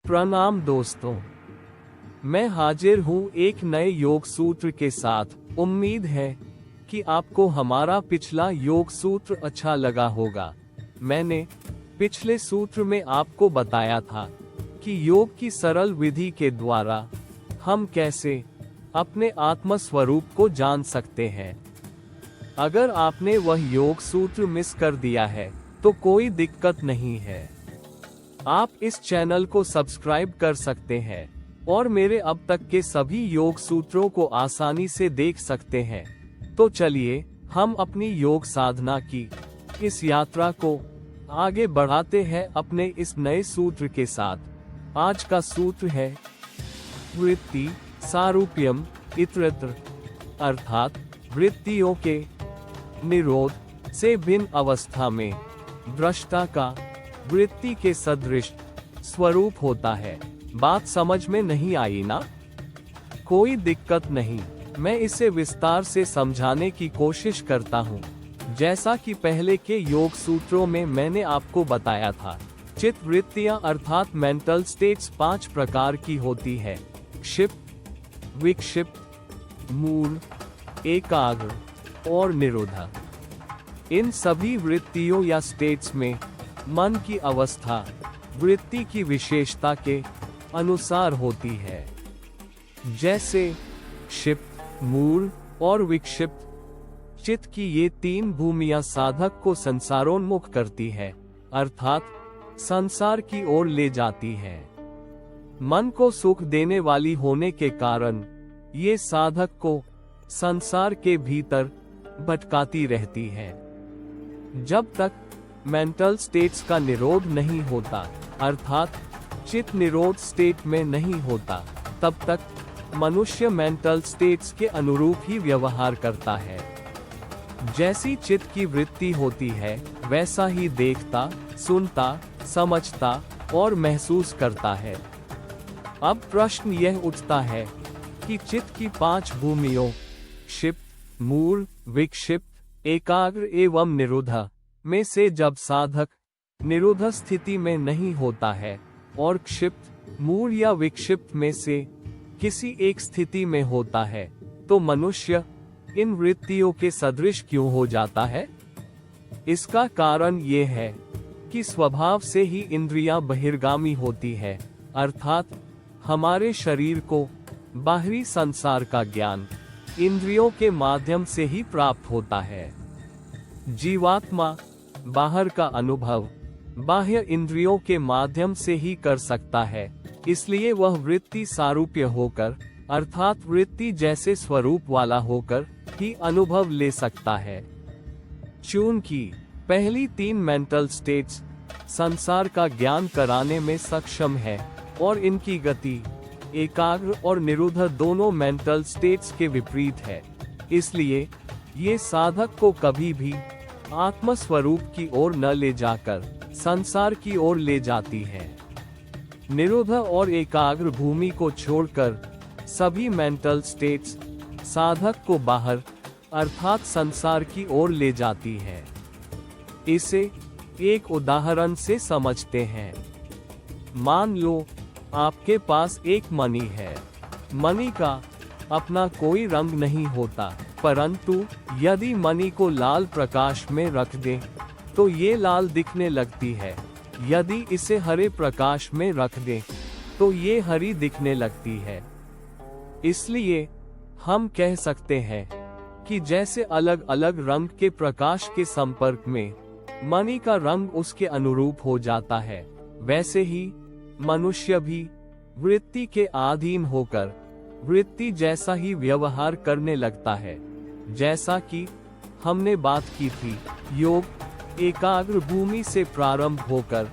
प्रणाम दोस्तों, मैं हाजिर हूँ एक नए योग सूत्र के साथ। उम्मीद है कि आपको हमारा पिछला योग सूत्र अच्छा लगा होगा। मैंने पिछले सूत्र में आपको बताया था कि योग की सरल विधि के द्वारा हम कैसे अपने आत्म स्वरूप को जान सकते हैं। अगर आपने वह योग सूत्र मिस कर दिया है तो कोई दिक्कत नहीं है, आप इस चैनल को सब्सक्राइब कर सकते हैं और मेरे अब तक के सभी योग सूत्रों को आसानी से देख सकते हैं। तो चलिए हम अपनी योग साधना की इस यात्रा को आगे बढ़ाते हैं अपने इस नए सूत्र के साथ। आज का सूत्र है वृत्ति सारूप्यम इतरत्र, अर्थात वृत्तियों के निरोध से भिन्न अवस्था में दृष्टा का वृत्ति के सदृश स्वरूप होता है। बात समझ में नहीं आई ना? कोई दिक्कत नहीं, मैं इसे विस्तार से समझाने की कोशिश करता हूँ। जैसा कि पहले के योग सूत्रों में मैंने आपको बताया था, चित्त वृत्तियां अर्थात मेंटल स्टेट्स 5 प्रकार की होती है। क्षिप्त, विक्षिप्त, मूल, एकाग्र और निरोधा। इन सभी वृत्तियों या स्टेट्स में मन की अवस्था वृत्ति की विशेषता के अनुसार होती है। जैसे क्षिप्त, मूल और विक्षिप्त चित्त की ये 3 भूमियां साधक को संसारोन्मुख करती है, अर्थात संसार की ओर ले जाती है। मन को सुख देने वाली होने के कारण ये साधक को संसार के भीतर भटकाती रहती है। जब तक मेंटल स्टेट्स का निरोध नहीं होता, अर्थात चित्त निरोध स्टेट में नहीं होता, तब तक मनुष्य मेंटल स्टेट्स के अनुरूप ही व्यवहार करता है। जैसी चित्त की वृत्ति होती है वैसा ही देखता, सुनता, समझता और महसूस करता है। अब प्रश्न यह उठता है कि चित्त की 5 भूमियों क्षिप्त, मूल, विक्षिप्त, एकाग्र एवं निरोधा में से जब साधक निरोध स्थिति में नहीं होता है और क्षिप्त, मूल या विक्षिप्त में से किसी एक स्थिति में होता है, तो मनुष्य इन वृत्तियों के सदृश क्यों हो जाता है? इसका कारण ये है कि स्वभाव से ही इंद्रियां बहिर्गामी होती है, अर्थात हमारे शरीर को बाहरी संसार का ज्ञान इंद्रियों के माध्यम से ही प्राप्त होता है। जीवात्मा बाहर का अनुभव बाह्य इंद्रियों के माध्यम से ही कर सकता है, इसलिए वह वृत्ति सारूप्य होकर, अर्थात वृत्ति जैसे स्वरूप वाला होकर ही अनुभव ले सकता है। चूंकि पहली 3 मेंटल स्टेट्स संसार का ज्ञान कराने में सक्षम है और इनकी गति एकाग्र और निरोध दोनों मेंटल स्टेट्स के विपरीत है, इसलिए ये साधक को कभी भी आत्म स्वरूप की ओर न ले जाकर संसार की ओर ले जाती है। निरोध और एकाग्र भूमि को छोड़कर सभी मेंटल स्टेट्स साधक को बाहर, अर्थात संसार की ओर ले जाती है। इसे एक उदाहरण से समझते हैं। मान लो आपके पास एक मणि है। मणि का अपना कोई रंग नहीं होता, परंतु यदि मणि को लाल प्रकाश में रख दें तो ये लाल दिखने लगती है। यदि इसे हरे प्रकाश में रख दें तो ये हरी दिखने लगती है। इसलिए हम कह सकते हैं कि जैसे अलग अलग रंग के प्रकाश के संपर्क में मणि का रंग उसके अनुरूप हो जाता है, वैसे ही मनुष्य भी वृत्ति के अधीन होकर वृत्ति जैसा ही व्यवहार करने लगता है। जैसा कि हमने बात की थी, योग एकाग्र भूमि से प्रारंभ होकर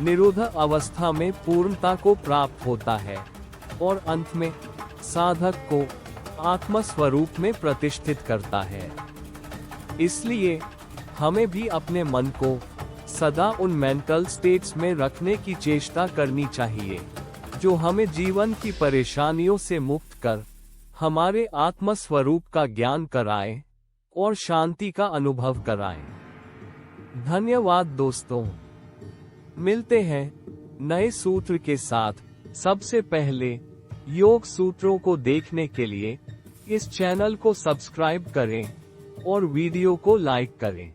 निरोध अवस्था में पूर्णता को प्राप्त होता है और अंत में साधक को आत्म स्वरूप में प्रतिष्ठित करता है। इसलिए हमें भी अपने मन को सदा उन मेंटल स्टेट्स में रखने की चेष्टा करनी चाहिए जो हमें जीवन की परेशानियों से मुक्त कर हमारे आत्म स्वरूप का ज्ञान कराए और शांति का अनुभव कराए। धन्यवाद दोस्तों, मिलते हैं नए सूत्र के साथ सबसे पहले योग सूत्रों को देखने के लिए इस चैनल को सब्सक्राइब करें और वीडियो को लाइक करें।